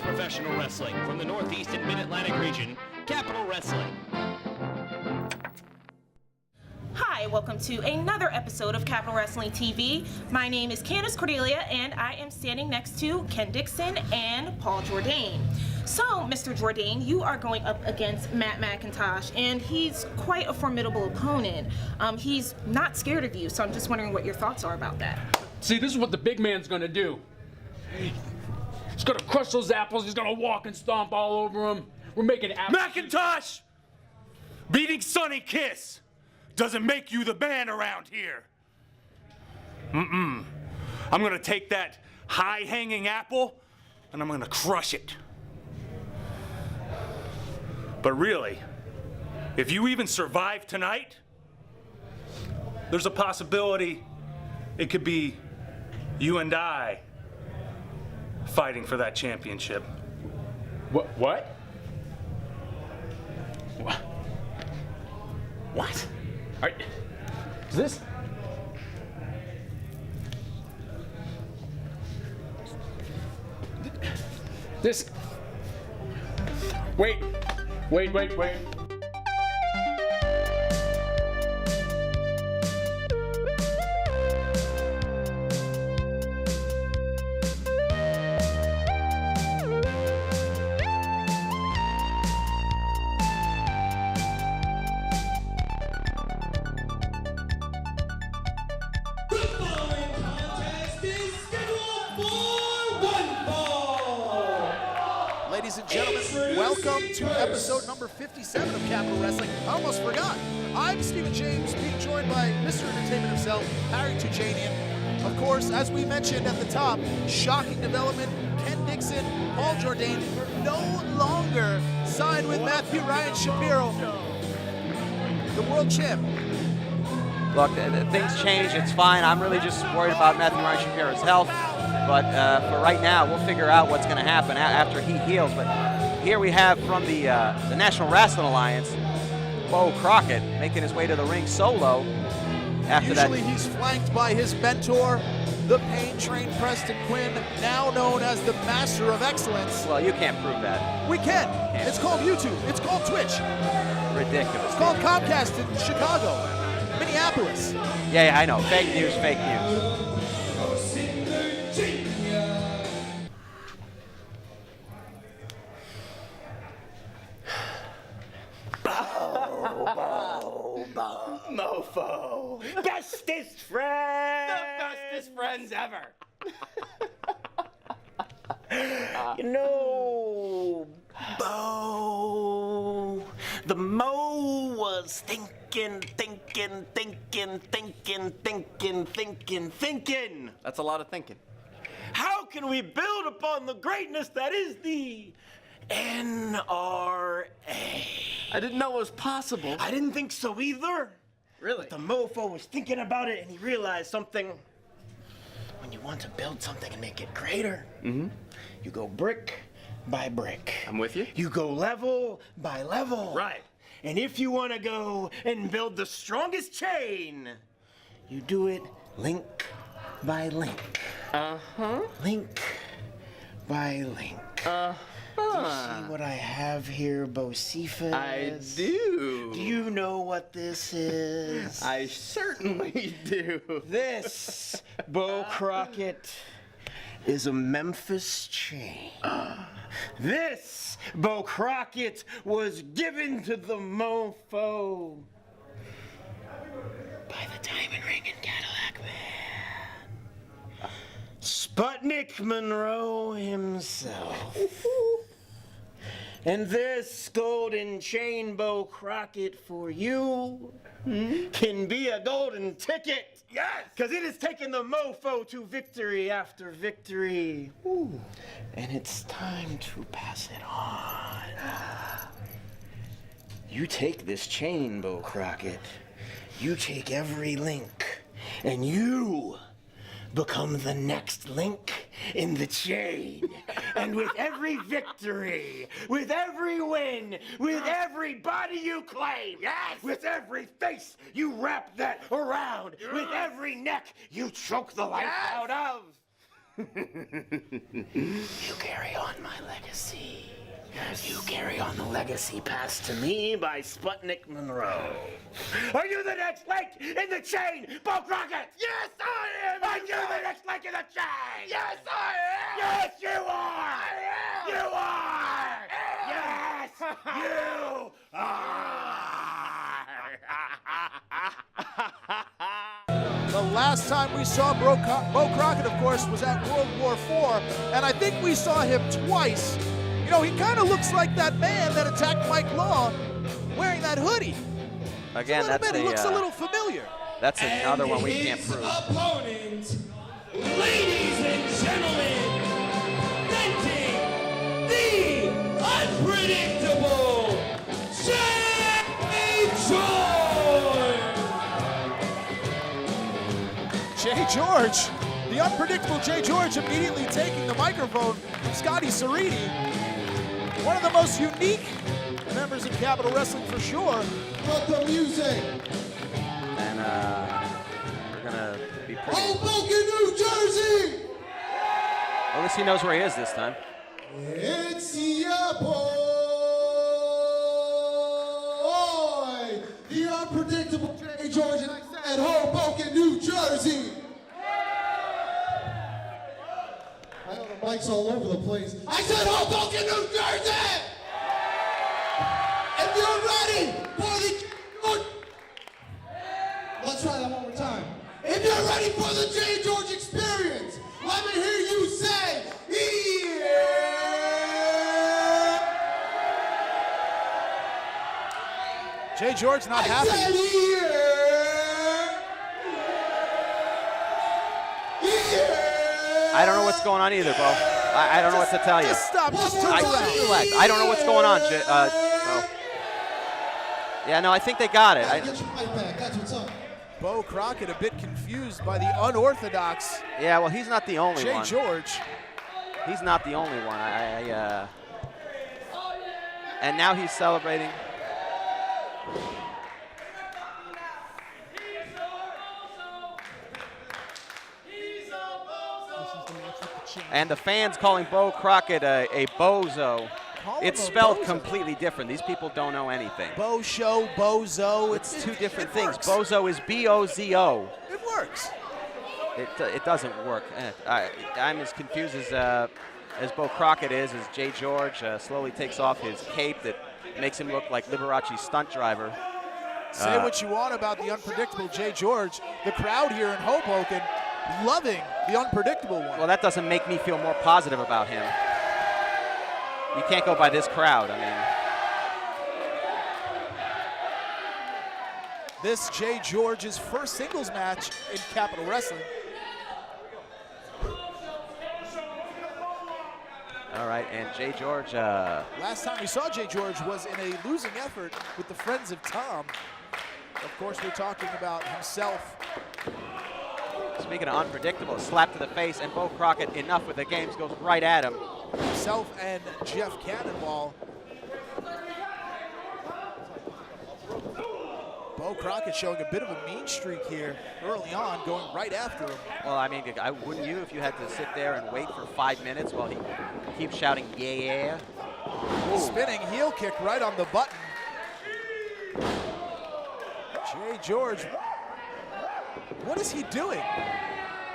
finest professional wrestling from the Northeast and Mid-Atlantic region, Capital Wrestling. Hi, welcome to another episode of Capital Wrestling TV. My name is Candace Cordelia, and I am standing next to Ken Dixon and Paul Jourdain. So, Mr. Jourdain, you are going up against Matt McIntosh, and he's quite a formidable opponent. He's not scared of you, so I'm just wondering what your thoughts are about that. See, this is what the big man's gonna do. He's gonna crush those apples, he's gonna walk and stomp all over them. We're making apples. McIntosh! Beating Sonny Kiss doesn't make you the man around here. I'm gonna take that high-hanging apple and I'm gonna crush it. But really, if you even survive tonight, there's a possibility it could be you and I fighting for that championship. What? What? Is this? This. Wait. Ladies and gentlemen, welcome to episode number 57 of Capital Wrestling. I almost forgot. I'm Stephen James, being joined by Mr. Entertainment himself, Harry Tujanian. Of course, as we mentioned at the top, shocking development, Ken Dixon, Paul Jourdain no longer signed with Matthew Ryan Shapiro, the world champ. Look, things change, it's fine. I'm really just worried about Matthew Ryan Shapiro's health. But for right now, we'll figure out what's going to happen after he heals. But here we have from the National Wrestling Alliance, Beau Crockett making his way to the ring solo. Usually he's flanked by his mentor, the Pain Train Preston Quinn, now known as the Master of Excellence. Well, you can't prove that. We can. It's called YouTube. It's called Twitch. Ridiculous. It's called Comcast in Chicago, Minneapolis. Yeah, I know. Fake news, fake news. Mofo. Bestest friends. The bestest friends ever. You know, Beau, the Mo was thinking. That's a lot of thinking. How can we build upon the greatness that is the NRA? I didn't know it was possible. I didn't think so either. Really? The mofo was thinking about it and he realized something. When you want to build something and make it greater, you go brick by brick. I'm with you. You go level by level. Right. And if you want to go and build the strongest chain, you do it link by link. Link by link. Do you see what I have here, Bocephus? I do. Do you know what this is? I certainly do. This, Beau Crockett, is a Memphis chain. This, Beau Crockett, was given to the mofo by the Diamond Ring and Cadillac Man. Sputnik Monroe himself. And this golden chain, Beau Crockett, for you can be a golden ticket. Yes! Because it has taken the mofo to victory after victory. And it's time to pass it on. You take this chain, Beau Crockett. You take every link, and you become the next link in the chain. And with every victory, with every win, with every body you claim, yes, with every face you wrap that around, with every neck you choke the life out of, You carry on my legacy. You carry on the legacy passed to me by Sputnik Monroe. Are you the next link in the chain, Beau Crockett? Yes, I am! Are you the next link in the chain? Yes, I am! Yes, you are! You are! Yes, you are! The last time we saw Beau Crockett, of course, was at World War IV, and I think we saw him twice. You know, he kind of looks like that man that attacked Mike Law wearing that hoodie. Again, He looks a little familiar. That's another one we can't prove. Opponent, ladies and gentlemen, presenting the unpredictable Jay George. Jay George, the unpredictable Jay George, immediately taking the microphone from Scotty Cerini. One of the most unique members of Capital Wrestling for sure. But the music. And we're gonna be pretty. Hoboken, New Jersey. At least he knows where he is this time. It's your boy, the unpredictable Jay George, and I said Hoboken, New Jersey. I know the mic's all over the place. I said Hoboken, New Jersey! If you're ready for the let's try that one more time. If you're ready for the Jay George experience, let me hear you say, yeah! Jay George not happy. I said, yeah! I don't know what's going on either, Bo. I don't know what to tell you. Just stop. Just turn around. Relax. I don't know what's going on. Yeah, no, I think they got it. Get your pipe back. That's what's up. Beau Crockett a bit confused by the unorthodox Yeah, well, he's not the only Jay one. George. He's not the only one. And now he's celebrating. And the fans calling Beau Crockett a bozo. It's spelled completely different. These people don't know anything. Beau Show, Bozo. It's two different it things. works. Bozo is B-O-Z-O. It works. It doesn't work. I'm as confused as Beau Crockett is, as Jay George slowly takes off his cape that makes him look like Liberace's stunt driver. Say what you want about the unpredictable Jay George. The crowd here in Hoboken loving the unpredictable one. Well, that doesn't make me feel more positive about him. You can't go by this crowd. I mean, this Jay George's first singles match in Capital Wrestling. all right, and Jay George. Last time we saw Jay George was in a losing effort with the Friends of Tom. Of course, we're talking about himself. Speaking of unpredictable, a slap to the face, and Beau Crockett, enough with the games, goes right at him. Himself and Jeff Cannonball. Beau Crockett showing a bit of a mean streak here early on, going right after him. Well, I mean, wouldn't you if you had to sit there and wait for 5 minutes while he keeps shouting, yeah? Spinning heel kick right on the button. Jay George, what is he doing?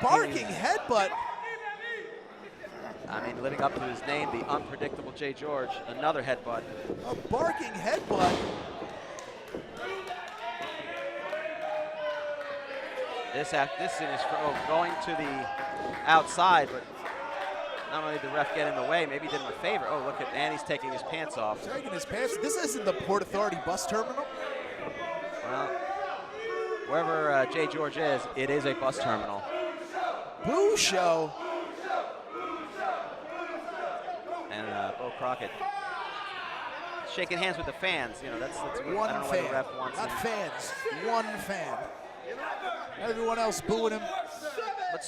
Barking headbutt. I mean, living up to his name, the unpredictable Jay George, another headbutt. A barking headbutt. This is for going to the outside, but not only did the ref get in the way, maybe he did him a favor. Oh, look at, and he's taking his pants off. Taking his pants. This isn't the Port Authority bus terminal. Well, wherever Jay George is, it is a bus terminal. Beau Show. And Beau Crockett shaking hands with the fans. You know, that's what, One I don't know fan, why the ref wants not him. fans. One fan. Everyone else booing him. But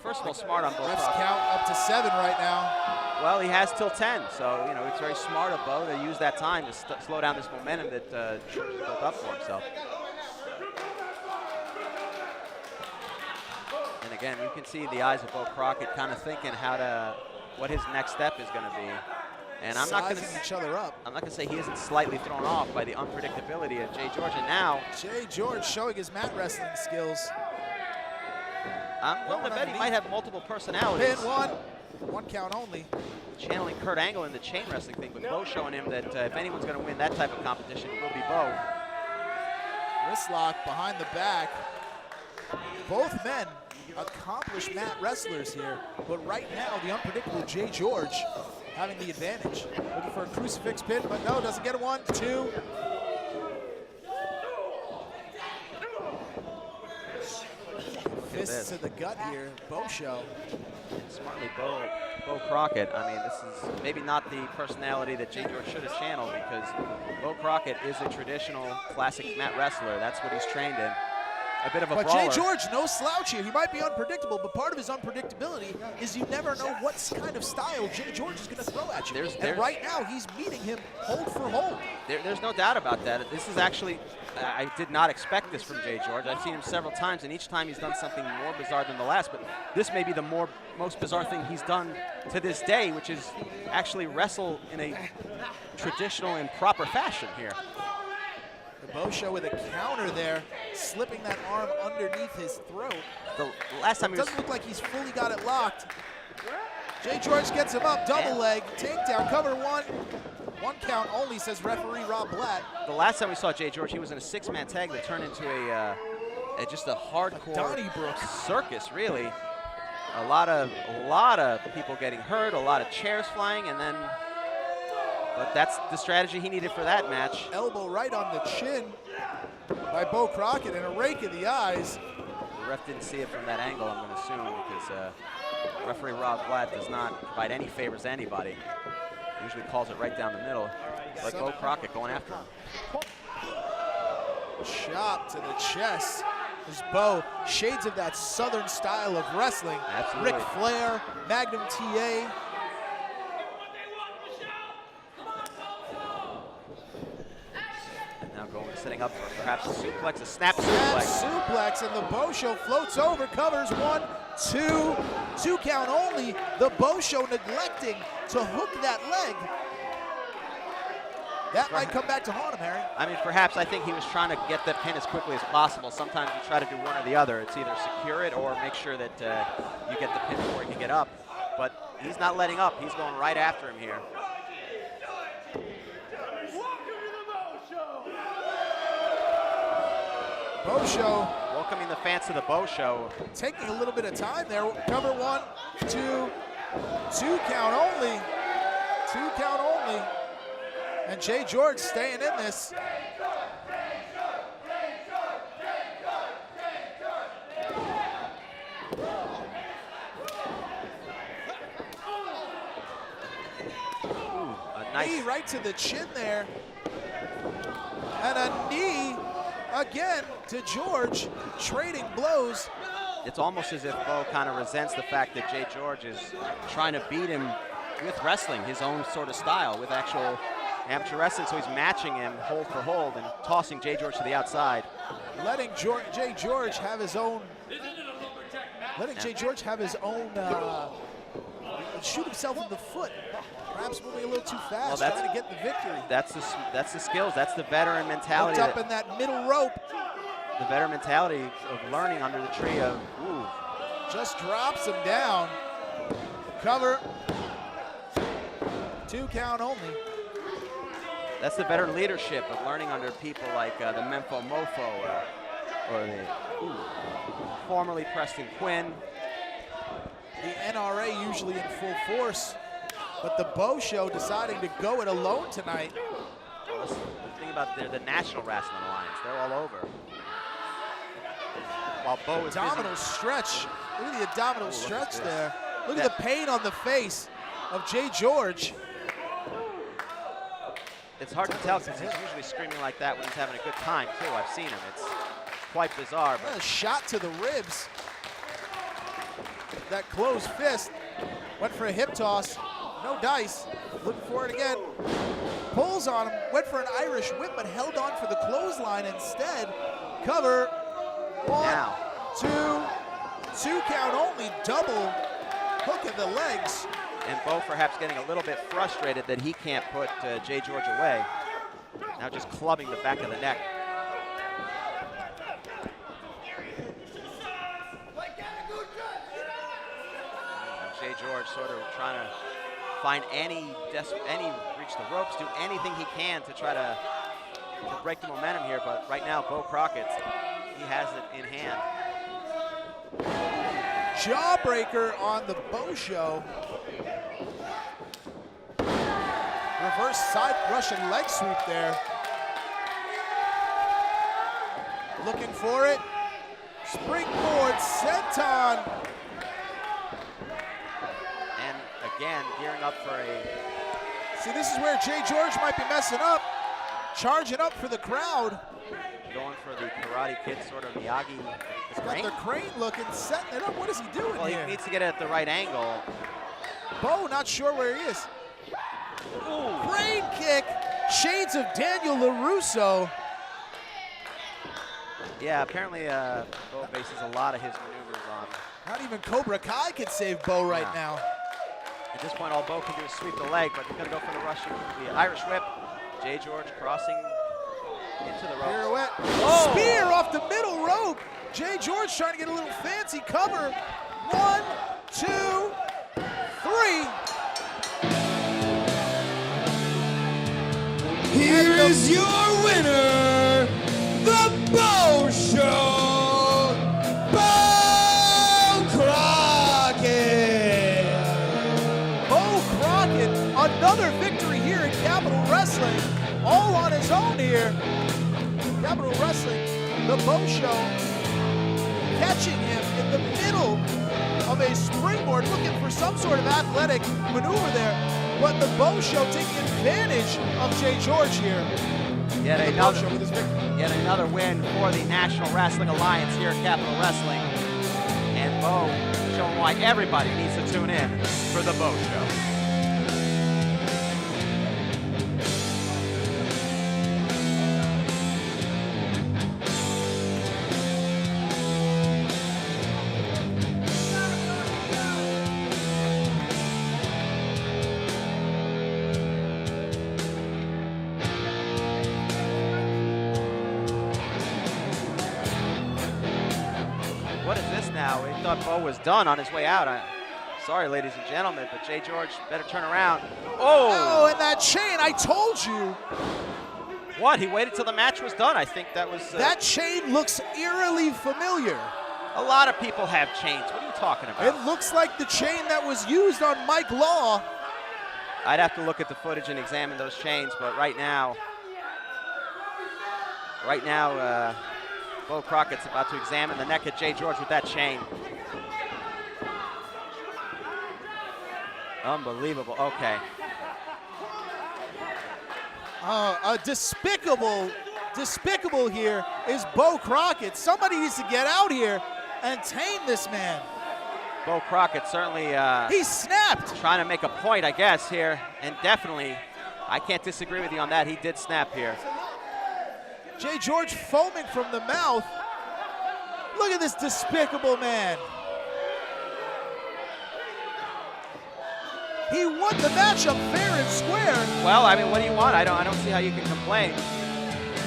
first of all, smart on Beau Refs Crockett. count up to 7 right now. Well, he has till 10, so you know it's very smart of Beau to use that time to slow down this momentum that George has built up for himself. And Again, you can see the eyes of Beau Crockett kind of thinking what his next step is going to be. And I'm not going to each other up. I'm not going to say he isn't slightly thrown off by the unpredictability of Jay George. And now Jay George showing his mat wrestling skills. I'm willing to bet he might have multiple personalities. Pin one count only. Channeling Kurt Angle in the chain wrestling thing, but Beau showing him that if anyone's going to win that type of competition, it will be Beau. Wrist lock behind the back. Both men accomplished mat wrestlers here, but right now the unpredictable Jay George having the advantage. Looking for a crucifix pin, but no, doesn't get a 1, 2. Fists to the gut here, Beau Show. Smartly, Beau Crockett. I mean, this is maybe not the personality that Jay George should have channeled, because Beau Crockett is a traditional classic mat wrestler. That's what he's trained in. A bit of a But brawler. Jay George, no slouch here. He might be unpredictable, but part of his unpredictability is you never know what kind of style Jay George is going to throw at you. And right now, he's meeting him hold for hold. There's no doubt about that. This is actually, I did not expect this from Jay George. I've seen him several times, and each time he's done something more bizarre than the last, but this may be the most bizarre thing he's done to this day, which is actually wrestle in a traditional and proper fashion here. The Beau Show with a counter there, slipping that arm underneath his throat. The last time it doesn't look like he's fully got it locked. Jay George gets him up, double leg, takedown, cover 1. 1 count only, says referee Rob Blatt. The last time we saw Jay George, he was in a 6-man tag that turned into just a hardcore Donnybrook circus, really. A lot of people getting hurt, a lot of chairs flying, and then. But that's the strategy he needed for that match. Elbow right on the chin by Beau Crockett and a rake of the eyes. The ref didn't see it from that angle, I'm going to assume, because referee Rob Blatt does not provide any favors to anybody. He usually calls it right down the middle. But Beau Crockett going after him. Chop to the chest. There's Beau. Shades of that southern style of wrestling. Absolutely. Ric Flair, Magnum TA. Setting up for perhaps a suplex, a snap suplex, and the Beau Show floats over, covers 1, 2, 2 count only. The Beau Show neglecting to hook that leg. That might come back to haunt him, Harry. I mean, perhaps I think he was trying to get that pin as quickly as possible. Sometimes you try to do one or the other. It's either secure it or make sure that you get the pin before he can get up. But he's not letting up. He's going right after him here. Beau Show. Welcoming the fans to the Beau Show. Taking a little bit of time there. Cover 1, 2, 2 count only. 2 count only. And Jay George staying in this. Ooh, a nice knee right to the chin there. And a knee again to George, trading blows. It's almost as if Beau kind of resents the fact that Jay George is trying to beat him with wrestling, his own sort of style, with actual amateur wrestling. So he's matching him hold for hold and tossing Jay George to the outside. Letting Jay George have his own. Jay George have his own. Shoot himself in the foot. Perhaps moving a little too fast, trying to get the victory. That's the skills. That's the veteran mentality. Hooked up in that middle rope. The veteran mentality of learning under the tree of, ooh. Just drops him down. Cover. 2 count only. That's the veteran leadership of learning under people like the Memphis Mofo or the formerly Preston Quinn. The NRA usually in full force, but the Beau Show deciding to go it alone tonight. Well, think about the National Wrestling Alliance. They're all over. While Beau is abdominal stretch. Look at the abdominal stretch there. Look at the pain on the face of Jay George. It's hard to tell because he's usually screaming like that when he's having a good time too. I've seen him. It's quite bizarre. But a shot to the ribs. That closed fist. Went for a hip toss. No dice. Looking for it again. Pulls on him. Went for an Irish whip, but held on for the clothesline instead. Cover. 1, 2. 2 count only, double hook in the legs. And Beau perhaps getting a little bit frustrated that he can't put Jay George away. Now just clubbing the back of the neck. Jay George sort of trying to find any reach the ropes, do anything he can to try to break the momentum here. But right now, Beau Crockett, he has it in hand. Jawbreaker on the Beau Show. Reverse side Russian leg sweep there. Looking for it. Springboard senton. And again, gearing up for a... See, this is where Jay George might be messing up. Charging up for the crowd. Going for the Karate Kid sort of Miyagi. He's got the crane looking, setting it up. What is he doing well, here? He needs to get it at the right angle. Beau not sure where he is. Ooh. Crane kick. Shades of Daniel LaRusso. Yeah, apparently Beau bases a lot of his maneuvers on. Not even Cobra Kai can save Beau right now. At this point, all Beau can do is sweep the leg, but he's going to go for the Irish whip. Jay George crossing into the ropes. Pirouette. Oh. Spear off the middle rope. Jay George trying to get a little fancy cover. 1, 2, 3. Here is your winner, the Beau Show, Beau Crockett. Beau Crockett, another victory here in Capital Wrestling, all on his own here. Capital Wrestling, the Beau Show, catching him in the middle of a springboard, looking for some sort of athletic maneuver there. But the Beau Show taking advantage of Jay George here. Yet another win for the National Wrestling Alliance here at Capital Wrestling. And Beau showing why everybody needs to tune in for the Beau Show. What is this now? We thought Beau was done on his way out. Sorry, ladies and gentlemen, but Jay George better turn around. Oh, and that chain, I told you. What? He waited till the match was done. I think that was... that chain looks eerily familiar. A lot of people have chains. What are you talking about? It looks like the chain that was used on Mike Law. I'd have to look at the footage and examine those chains, but right now, Beau Crockett's about to examine the neck of Jay George with that chain. Unbelievable. Okay. Despicable here is Beau Crockett. Somebody needs to get out here and tame this man. Beau Crockett certainly he snapped. Trying to make a point, I guess, here. And definitely, I can't disagree with you on that. He did snap here. Jay George foaming from the mouth. Look at this despicable man. He won the matchup fair and square. Well, I mean, what do you want? I don't see how you can complain.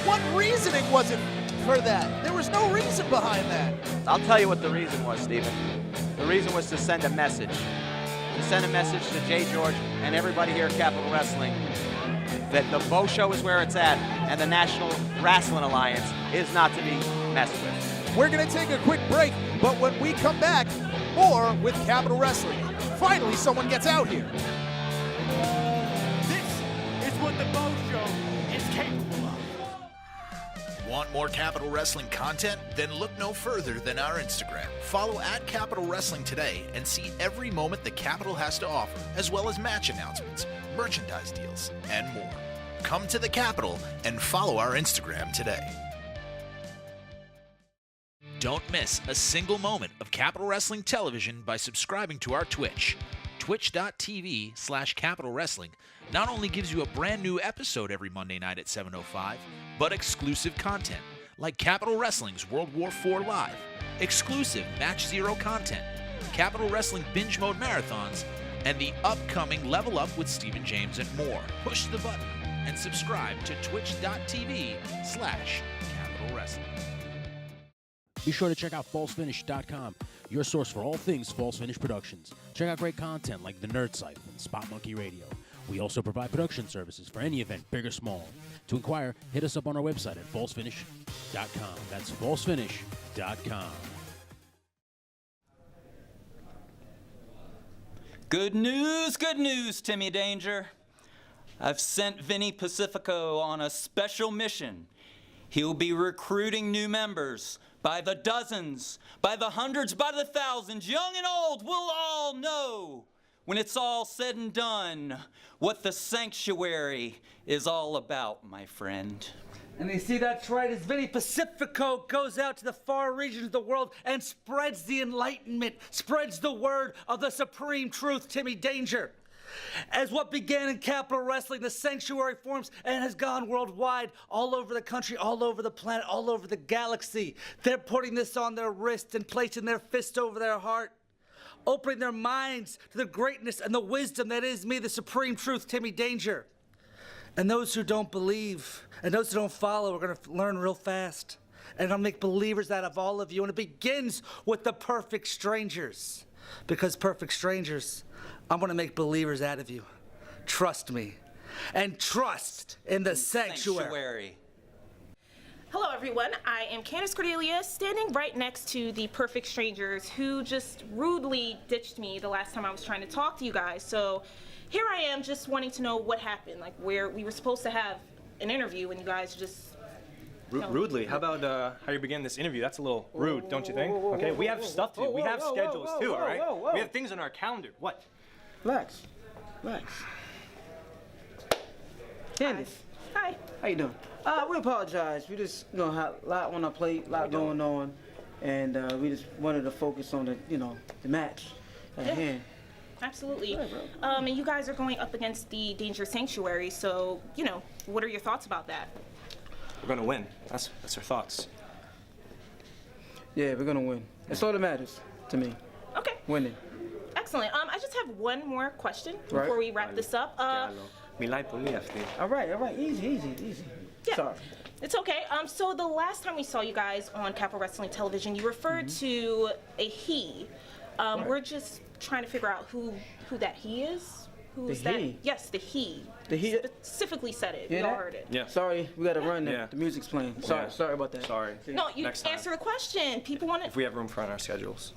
What reasoning was it for that? There was no reason behind that. I'll tell you what the reason was, Steven. The reason was to send a message. To send a message to Jay George and everybody here at Capital Wrestling that the Beau Show is where it's at and the National Wrestling Alliance is not to be messed with. We're going to take a quick break, but when we come back, more with Capital Wrestling. Finally, someone gets out here. This is what the Beau Show is capable of. Want more Capital Wrestling content? Then look no further than our Instagram. Follow @Capital Wrestling today and see every moment the Capital has to offer, as well as match announcements, merchandise deals, and more. Come to the Capital and follow our Instagram today. Don't miss a single moment of Capital Wrestling television by subscribing to our Twitch. Twitch.tv/Capital Wrestling not only gives you a brand new episode every Monday night at 7:05, but exclusive content like Capital Wrestling's World War IV Live, exclusive Match Zero content, Capital Wrestling binge mode marathons, and the upcoming Level Up with Stephen James and more. Push the button and subscribe to twitch.tv/Capital Wrestling. Be sure to check out falsefinish.com, your source for all things False Finish Productions. Check out great content like The Nerd Site and Spot Monkey Radio. We also provide production services for any event, big or small. To inquire, hit us up on our website at falsefinish.com. That's falsefinish.com. Good news, Timmy Danger. I've sent Vinny Pacifico on a special mission. He'll be recruiting new members by the dozens, by the hundreds, by the thousands, young and old. We'll all know when it's all said and done what the sanctuary is all about, my friend. And you see, that's right, as Vinny Pacifico goes out to the far regions of the world and spreads the enlightenment, spreads the word of the supreme truth, Timmy Danger. As what began in Capital Wrestling, the sanctuary forms and has gone worldwide, all over the country, all over the planet, all over the galaxy. They're putting this on their wrist and placing their fist over their heart, opening their minds to the greatness and the wisdom that is me, the supreme truth, Timmy Danger. And those who don't believe and those who don't follow are going to learn real fast. And I'll make believers out of all of you. And it begins with the perfect strangers. Because perfect strangers, I'm going to make believers out of you. Trust me. And trust in the sanctuary. Hello, everyone. I am Candace Cordelia, standing right next to the perfect strangers who just rudely ditched me the last time I was trying to talk to you guys. So here I am just wanting to know what happened, like where we were supposed to have an interview and you guys just... Rudely? How about how you began this interview? That's a little rude, don't you think? Okay, we have stuff to do. We have schedules too, all right? We have things on our calendar. What? Relax. Relax. Candace. Hi. How you doing? We apologize. We just, you know, had a lot on our plate, a lot going on, and we just wanted to focus on the, you know, the match at hand. Absolutely. And you guys are going up against the Danger Sanctuary, so, you know, what are your thoughts about that? We're gonna win. That's our thoughts. Yeah, we're gonna win. That's all that matters to me. Okay. Winning. Excellent. I just have one more question before we wrap this up. All right. Easy. Yeah. Sorry. It's okay. So the last time we saw you guys on Capital Wrestling Television, you referred to a he. We're just trying to figure out who that he is. Who is that? He? Yes, the he. The he specifically said it. Yeah, We all heard it. Yeah. Sorry, we gotta run. The music's playing. Yeah. Sorry about that. Sorry. No, you Next time. answer the question. People want it. If we have room for it on our schedules.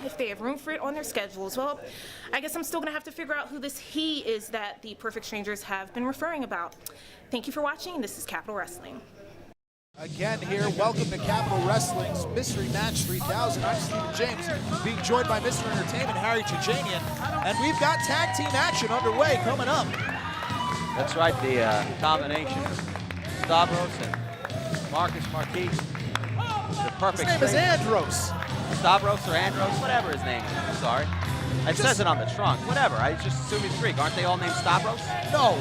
If they have room for it on their schedules. Well, I guess I'm still gonna have to figure out who this he is that the Perfect Strangers have been referring about. Thank you for watching. This is Capital Wrestling. Again here, welcome to Capital Wrestling's Mystery Match 3000. I'm Stephen James, being joined by Mr. Entertainment, Harry Chujanian, and we've got tag team action underway coming up. That's right, the combination of Stavros and Marcus Marquis. The perfect His name is Andros. Stavros or Andros, whatever his name is. I'm sorry. It says it on the trunk. Whatever. I just assume he's Greek. Aren't they all named Stavros? No.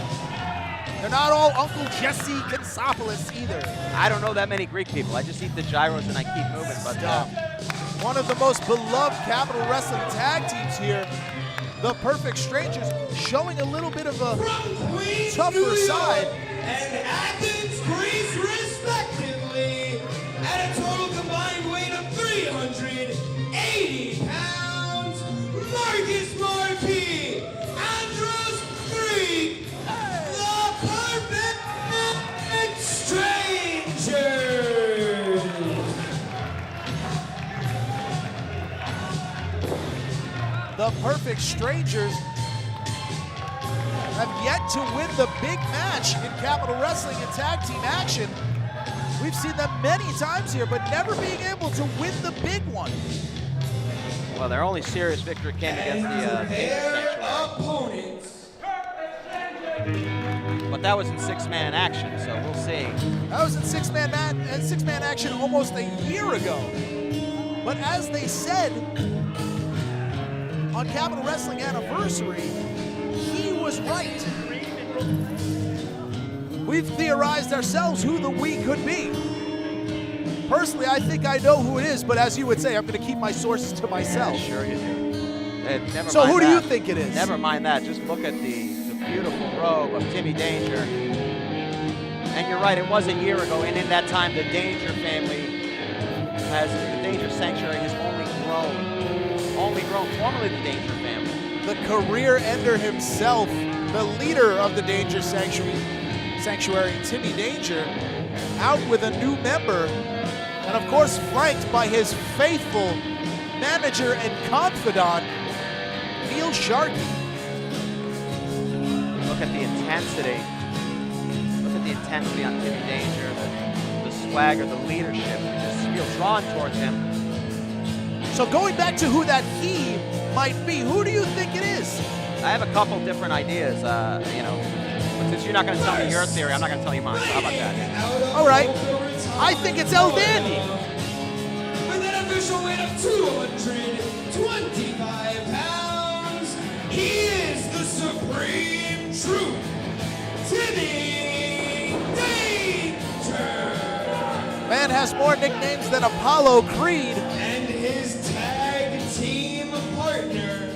They're not all Uncle Jesse Kansopoulos either. I don't know that many Greek people. I just eat the gyros and I keep moving. But one of the most beloved Capital Wrestling tag teams here, the Perfect Strangers, showing a little bit of a tougher side. And Athens, Greece, respectively, at a total combined weight of 380 pounds, Marcus Marquis, Andros Greek, the Perfect Strangers. The Perfect Strangers have yet to win the big match in Capital Wrestling and tag team action. We've seen them many times here, but never being able to win the big one. well, their only serious victory came against the their opponents. But that was in six-man action, so we'll see. That was in six-man action almost a year ago. But as they said on Capital Wrestling Anniversary, he was right. We've theorized ourselves who the we could be. Personally, I think I know who it is, but as you would say, I'm going to keep my sources to myself. Yeah, sure you do. Never So mind who do that. you think it is? Never mind that. Just look at the beautiful robe of Timmy Danger. And you're right, it was a year ago, and in that time, the Danger family the Danger Sanctuary has only grown, formerly the Danger family. The career ender himself, the leader of the Danger Sanctuary, Timmy Danger, out with a new member, and of course flanked by his faithful manager and confidant, Neil Sharkey. Look at the intensity. Look at the intensity on Timmy Danger, the swagger, the leadership. You just feel drawn towards him. So going back to who that he might be, who do you think it is? I have a couple different ideas, but since you're not going to tell me your theory, I'm not going to tell you mine. How about that? All right. I think it's El Dandy. With an official weight of 225 pounds, he is the supreme truth, Timmy Danger. Man has more nicknames than Apollo Creed. And his tag team partner,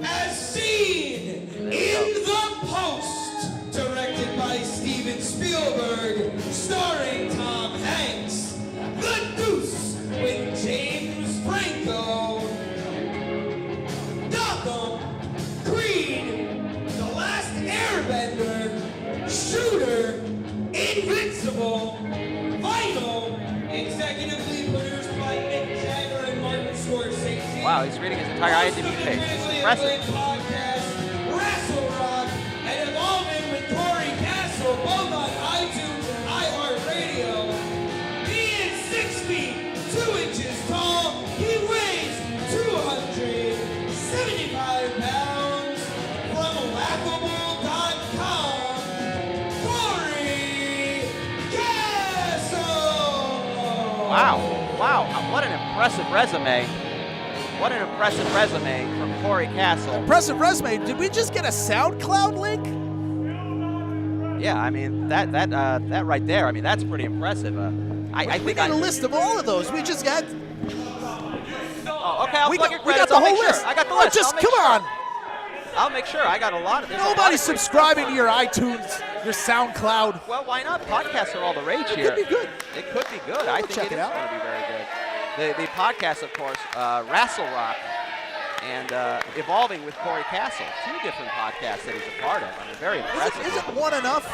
as seen in The Post, directed by Steven Spielberg, starring Tom Hanks, The Deuce with James Franco, Gotham, Creed, The Last Airbender, Shooter, Invincible, Vital, executively produced by Mick Jagger and Martin Scorsese. Wow, he's reading his entire IMDb page. It's impressive. Podcast, Wrestle Rock, and Evolving with Corey Castle, both on iTunes and iHeartRadio. He is 6 feet, 2 inches tall. He weighs 275 pounds. From laughable.com, Corey Castle. Wow, what an impressive resume. What an impressive resume from Corey Castle. Impressive resume. Did we just get a SoundCloud link? Yeah, I mean, that right there, I mean, that's pretty impressive. I We think got a list of all of those. We just got. Oh, okay, I'll we plug got, your we got credits. the I'll whole make list. sure. I got the Oh, list. just I'll make come sure. on. I'll make sure. I got a lot of this. Nobody's subscribing to your iTunes, your SoundCloud. Well, why not? Podcasts are all the rage here. It could be good. It could be good. I think check it it is out. going to be very good. The podcast, of course, Wrestle Rock and Evolving with Corey Castle. 2 different podcasts that he's a part of. I mean, very impressive. Isn't one enough?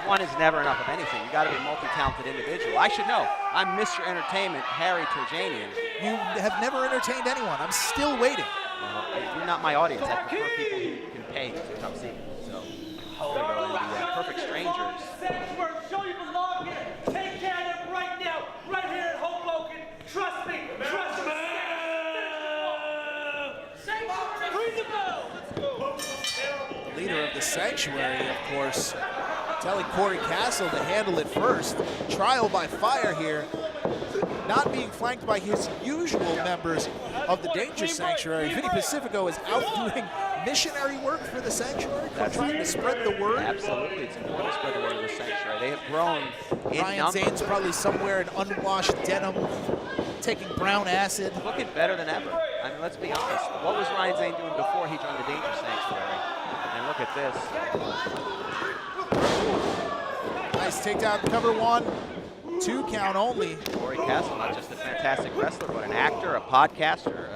One is never enough of anything. You got to be a multi-talented individual. I should know. I'm Mr. Entertainment, Harry Turjanian. You have never entertained anyone. I'm still waiting. Well, you're not my audience. I prefer people who can pay to come see me. So, the Perfect Strangers. Show you belong here. Take care of them right now, right here in Hoboken. Trust me. Trust me. Ring the bell. Leader of the Sanctuary, of course, telling Corey Castle to handle it first. Trial by fire here. Not being flanked by his usual members of the Danger Sanctuary. Vinny Pacifico is out doing missionary work for the Sanctuary, trying to spread the word. Absolutely, it's important to spread the word of the Sanctuary. They have grown in Ryan numbers. Zane's probably somewhere in unwashed denim, taking brown acid. Looking better than ever. I mean, let's be honest. What was Ryan Zane doing before he joined the Danger Sanctuary? And look at this. Nice takedown, cover 1. 2 count only. Corey Castle, not just a fantastic wrestler, but an actor, a podcaster.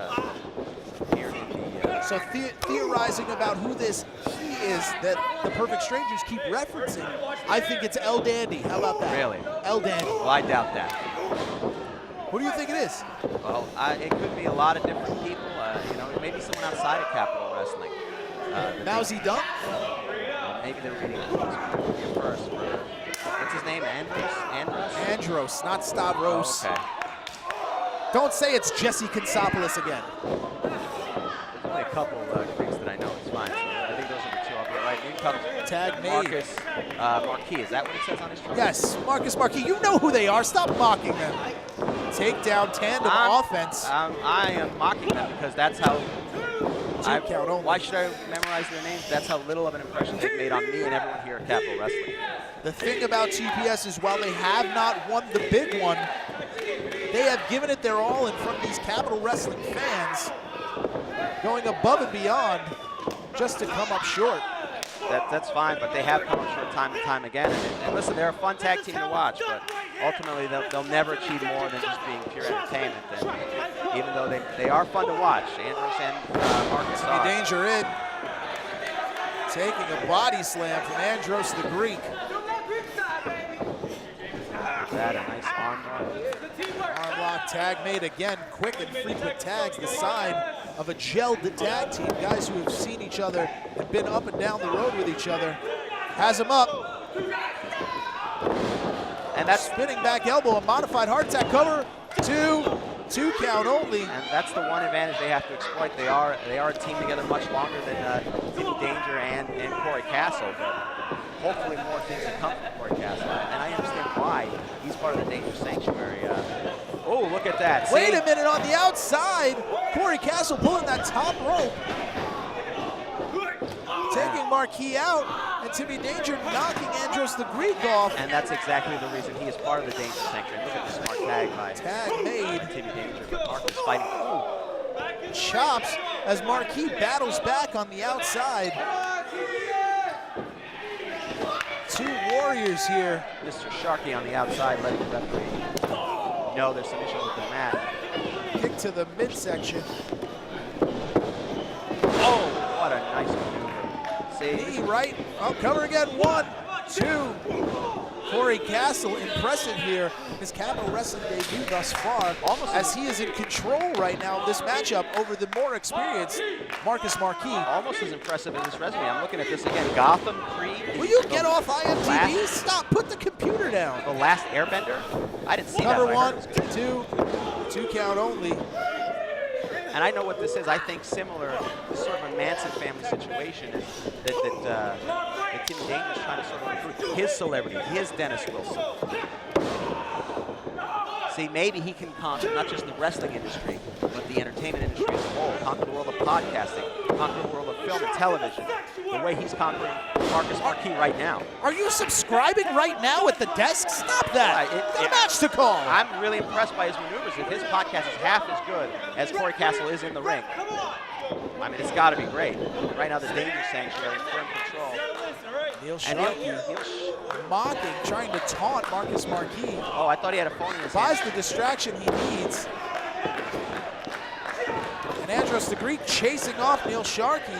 Here in the, So theorizing about who this he is that the Perfect Strangers keep referencing, I think it's El Dandy. How about that? Really? El Dandy. Well, I doubt that. Who do you think it is? Well, it could be a lot of different people. Maybe someone outside of Capital Wrestling. Mousy Dunk? Maybe they're reading it first. What's his name? Andros, not Stavros. Oh, okay. Don't say it's Jesse Kansopoulos again. There's only a couple creeps that I know. It's fine. So I think those are the 2. I'll be right. In comes Tag made. Marcus Marquis. Is that what it says on his chart? Yes, Marcus Marquis. You know who they are. Stop mocking them. Takedown tandem offense. I am mocking them because that's how count only. Why should I memorize their names? That's how little of an impression they've made on me and everyone here at Capital Wrestling. The thing about TPS is while they have not won the big one, they have given it their all in front of these Capital Wrestling fans, going above and beyond just to come up short. That's fine, but they have come up short time and time again. And listen, they're a fun tag team to watch, but ultimately they'll never achieve more than just being pure entertainment. And even though they are fun to watch, Andros and Marcus are. Danger in, taking a body slam from Andros the Greek. That a nice arm lock. Arm lock tag made again. Quick and frequent tags, the sign of a gelled tag team. Guys who have seen each other and been up and down the road with each other. Has him up. And that's spinning back elbow, a modified heart attack cover. Two count only. And that's the one advantage they have to exploit. They are a team together much longer than Timmy Danger and Corey Castle, but hopefully more things to come from Corey Castle. And I understand why he's part of the Danger Sanctuary. Oh, look at that. See? Wait a minute, on the outside, Corey Castle pulling that top rope. Taking Marquis out, and Timmy Danger knocking Andros the Greek off. And that's exactly the reason he is part of the Danger Sanctuary. Look at the smart tag by made. Timmy Danger, but Marcus fighting. Ooh. Chops as Marquis battles back on the outside. Two warriors here. Mr. Sharkey on the outside letting the referee know there's some issues with the mat. Kick to the midsection. Oh, what a nice maneuver. See? Knee right. Oh, cover again. 1, 2. Corey Castle impressive here. His Capital Wrestling debut thus far. Almost as he is in control right now of this matchup over the more experienced Marcus Marquis. Almost as impressive as his resume. I'm looking at this again. Gotham, Creed. Will you get off IMDb? Stop. Put the computer down. The Last Airbender? I didn't see cover that. Cover 1, 2. 2 count only. And I know what this is. I think similar, sort of a Manson family situation is that Timmy Danger is trying to sort of recruit his celebrity, his Dennis Wilson. See, maybe he can conquer not just the wrestling industry, but the entertainment industry as a whole, conquer the world of podcasting, conquer the world of film and television, the way he's conquering Marcus Marquis right now. Are you subscribing right now at the desk? Stop that. Got a match to call. I'm really impressed by his maneuvers. If his podcast is half as good as Corey Castle is in the ring, I mean, it's got to be great. Right now, the Danger Sanctuary is firm control. Neil Sharkey mocking, trying to taunt Marcus Marquis. Oh, I thought he had a phone in his Buys hand. the distraction he needs. And Andros the Greek chasing off Neil Sharkey.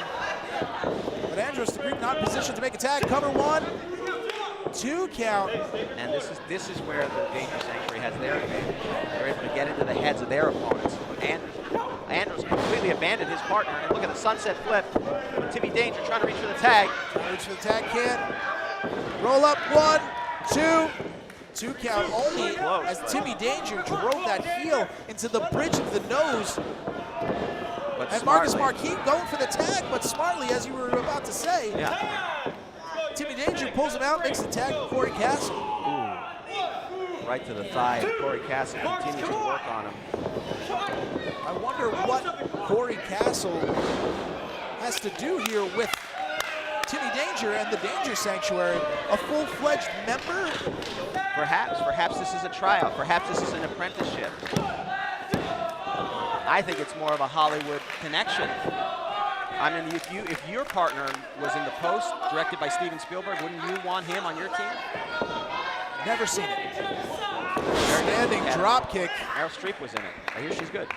But Andros the Greek not in position to make a tag. Cover 1, 2 count. And this is where the Danger Sanctuary has their advantage. They're able to get into the heads of their opponents. And Andros completely abandoned his partner. And look at the sunset flip. Timmy Danger trying to reach for the tag. Reach for the tag, can't. Roll up 1, 2. 2 count only as Timmy Danger drove that heel into the bridge of the nose. But and Marcus Marquis going for the tag, but smartly, as you were about to say. Yeah. Timmy Danger pulls him out, makes the tag for Corey Castle. Ooh. Right to the thigh. Corey Castle continues to work on him. I wonder what Corey Castle has to do here with Timmy Danger and the Danger Sanctuary. A full-fledged member? Perhaps this is a tryout. Perhaps this is an apprenticeship. I think it's more of a Hollywood connection. I mean, if your partner was in The Post, directed by Steven Spielberg, wouldn't you want him on your team? Never seen it. Standing drop kick. Meryl Streep was in it. I hear she's good.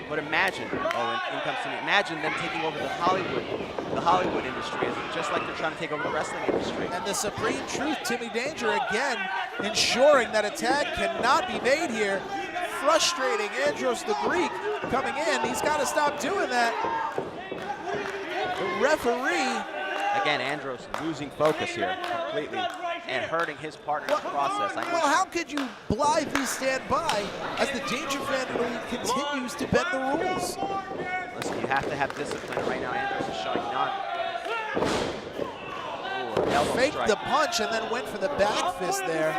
But imagine, in comes to me, imagine them taking over the Hollywood industry, just like they're trying to take over the wrestling industry. And the Supreme Truth, Timmy Danger again, ensuring that a tag cannot be made here. Frustrating Andros the Greek coming in. He's got to stop doing that. The referee. Again, Andros losing focus here completely and hurting his partner in the process. Well, how could you blithely stand by as the Danger family continues to bend the rules? Listen, you have to have discipline. Right now, Andros is showing none. Ooh, faked the punch and then went for the back fist there.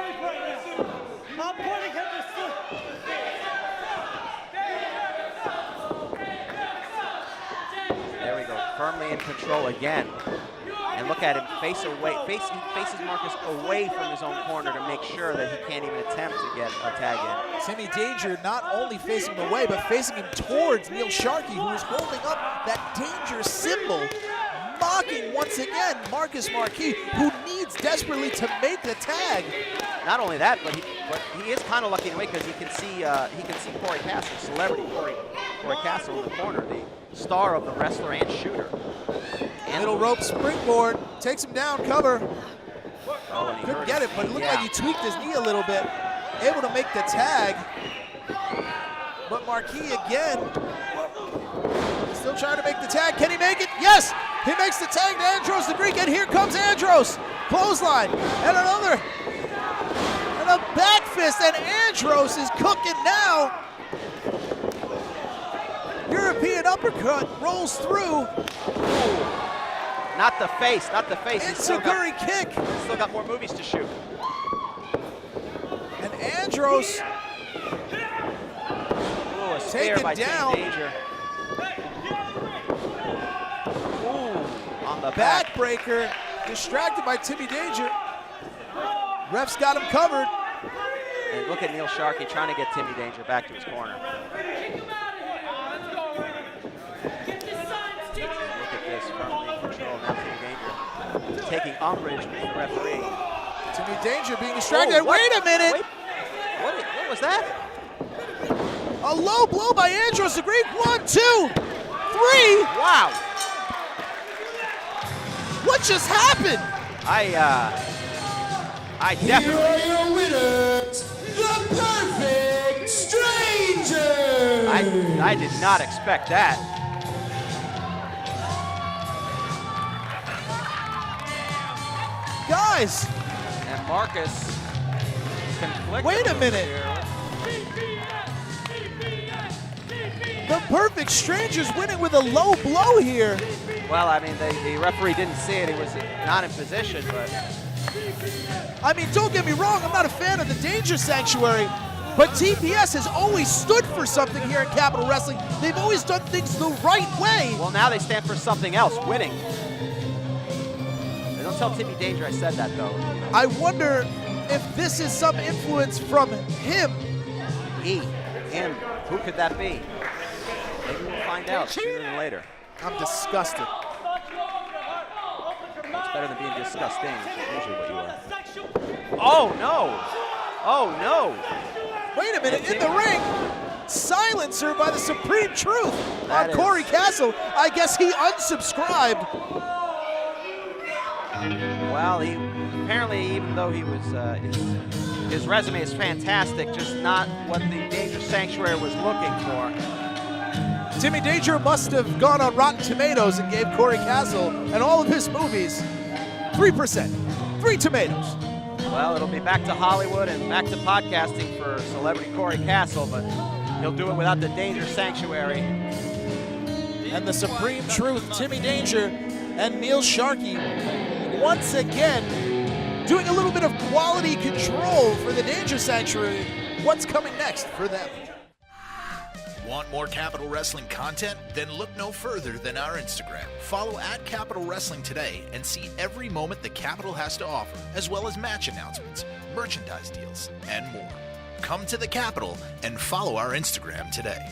firmly in control again. And look at him he faces Marcus away from his own corner to make sure that he can't even attempt to get a tag in. Timmy Danger not only facing him away, but facing him towards Neil Sharkey, who is holding up that danger symbol, mocking once again Marcus Marquis, who needs desperately to make the tag. Not only that, but he is kind of lucky in a way because he can see Corey Castle, celebrity Corey Castle in the corner, the star of the wrestler and shooter. Middle rope springboard, takes him down, cover. Oh, and he Couldn't get it, but it looked yeah. like he tweaked his knee a little bit. Able to make the tag. But Marquis again, still trying to make the tag. Can he make it? Yes! He makes the tag to Andros the Greek, and here comes Andros. Clothesline, and another. And a back fist, and Andros is cooking now. European uppercut rolls through. Not the face, not the face. Enziguri kick. He's still got more movies to shoot. And Andros a spear by down. Timmy Danger. Ooh, on the backbreaker, distracted by Timmy Danger. Ref's got him covered. And look at Neil Sharkey trying to get Timmy Danger back to his corner. Taking umbrage with the referee. Timmy Danger being distracted. Oh, wait a minute! What was that? A low blow by Andros the Greek. 1, 2, 3. Wow. What just happened? I Here definitely. are your winners, the Perfect Stranger. I did not expect that. Guys! And Marcus conflicted. Wait a minute. The Perfect Stranger's winning with a low blow here. Well, I mean, the referee didn't see it. He was not in position, but. I mean, don't get me wrong, I'm not a fan of the Danger Sanctuary, but TPS has always stood for something here in Capital Wrestling. They've always done things the right way. Well, now they stand for something else, winning. Don't tell Timmy Danger I said that, though. I wonder if this is some influence from him. Him. Who could that be? Maybe we'll find out sooner than later. I'm disgusted. It's better than being disgusting, which is usually what you are. Oh, no. Oh, no. Wait a minute, in the ring, silencer by the Supreme Truth That on Corey Castle. I guess he unsubscribed. Well, he apparently, even though he was, his resume is fantastic, just not what the Danger Sanctuary was looking for. Timmy Danger must have gone on Rotten Tomatoes and gave Corey Castle and all of his movies 3%. 3 tomatoes. Well, it'll be back to Hollywood and back to podcasting for celebrity Corey Castle, but he'll do it without the Danger Sanctuary. And the Supreme Truth, Timmy Danger and Neil Sharkey, once again, doing a little bit of quality control for the Danger Sanctuary. What's coming next for them? Want more Capital Wrestling content? Then look no further than our Instagram. Follow @Capital Wrestling today and see every moment the Capital has to offer, as well as match announcements, merchandise deals, and more. Come to the Capital and follow our Instagram today.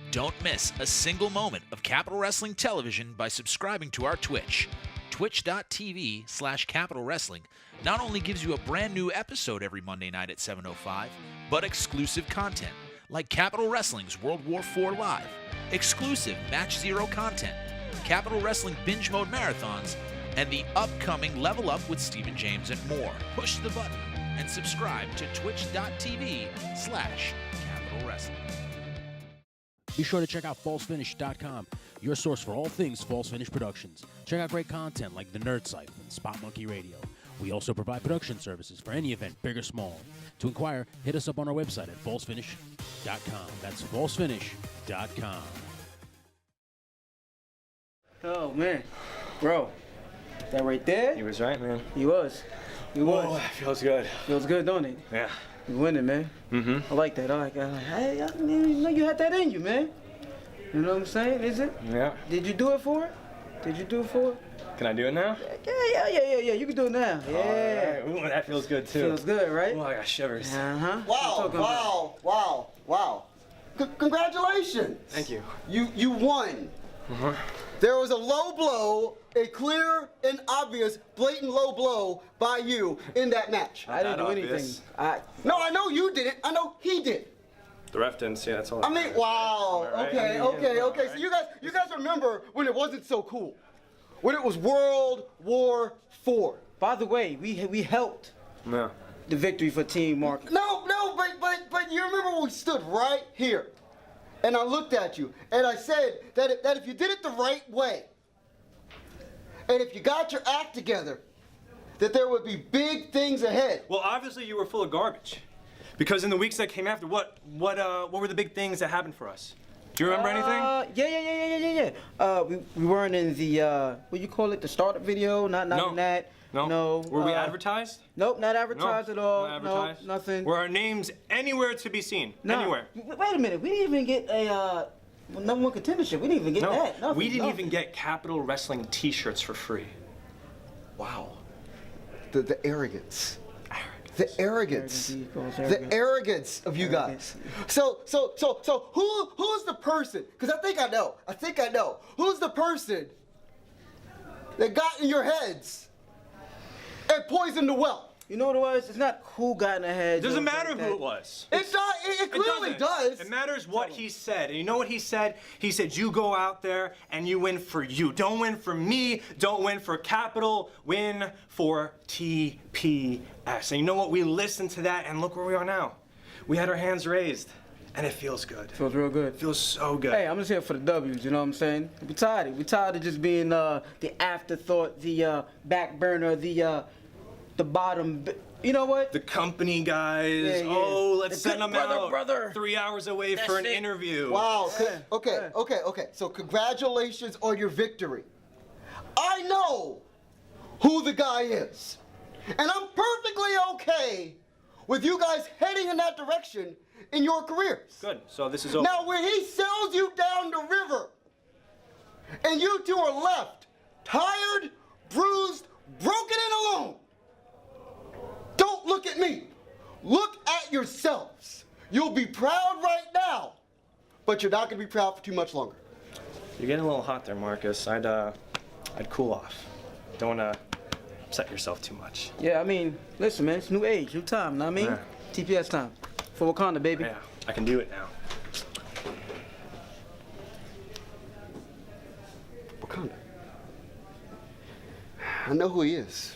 Don't miss a single moment of Capital Wrestling television by subscribing to our Twitch. Twitch.tv/Capital Wrestling not only gives you a brand new episode every Monday night at 7:05, but exclusive content like Capital Wrestling's World War IV Live, exclusive Match Zero content, Capital Wrestling Binge Mode Marathons, and the upcoming Level Up with Stephen James and more. Push the button and subscribe to Twitch.tv/Capital Wrestling. Be sure to check out falsefinish.com, your source for all things False Finish Productions. Check out great content like The Nerd Site and Spot Monkey Radio. We also provide production services for any event, big or small. To inquire, hit us up on our website at falsefinish.com. That's falsefinish.com. Oh, man. Bro, that right there? He was right, man. He was. He was. Oh, feels good. Feels good, don't it? Yeah. You're winning, man. Mm-hmm. I like that. I like that. Hey, I didn't even know you had that in you, man. You know what I'm saying? Is it? Yeah. Did you do it for it? Did you do it for it? Can I do it now? Yeah. You can do it now. Yeah. All right. Ooh, that feels good too. Feels good, right? Oh, I got shivers. Wow. Congratulations. Thank you. You won. There was a low blow, a clear and obvious, blatant low blow by you in that match. I didn't do anything. No, I know you didn't. I know he did. The ref didn't see it. That's all. I mean, wow. Right? Okay. So you guys remember when it wasn't so cool, when it was World War IV. By the way, we helped No. the victory for Team Marcus. No, but you remember when we stood right here, and I looked at you, and I said that if you did it the right way, and if you got your act together, that there would be big things ahead. Well, obviously you were full of garbage, because in the weeks that came after, what were the big things that happened for us? Do you remember anything? Yeah. We weren't in the what you call it, the startup video. Not in that. No. Were we advertised? Nope, not advertised at all. Not advertised? No, nothing. Were our names anywhere to be seen? No. Anywhere? Wait a minute. We didn't even get a number one contendership. We didn't even get that. Nothing, we didn't even get Capital Wrestling T-shirts for free. Wow. The arrogance. The arrogance of you guys. So who's the person? Because I think I know. Who's the person that got in your heads and poisoned the well? You know what it was? It's not who got in the head. It doesn't matter who it was. It clearly does. It matters what he said. And you know what he said? He said, you go out there and you win for you. Don't win for me. Don't win for Capital. Win for TPS. And you know what? We listened to that and look where we are now. We had our hands raised. And it feels good. Feels real good. Feels so good. Hey, I'm just here for the W's, you know what I'm saying? We're tired of just being the afterthought, the back burner, the bottom, you know what? The company guys. Yeah. Oh, let's The send good them out. brother. 3 hours away for an interview. Wow. Okay. So congratulations on your victory. I know who the guy is. And I'm perfectly okay with you guys heading in that direction in your careers. Good. So this is over. Now, when he sells you down the river, and you two are left tired, bruised, broken, and alone, don't look at me. Look at yourselves. You'll be proud right now, but you're not going to be proud for too much longer. You're getting a little hot there, Marcus. I'd cool off. Don't upset yourself too much. Yeah, I mean, listen, man, it's new age, new time, know what I mean? Yeah. TPS time. For Wakanda, baby. Yeah, I can do it now. Wakanda. I know who he is.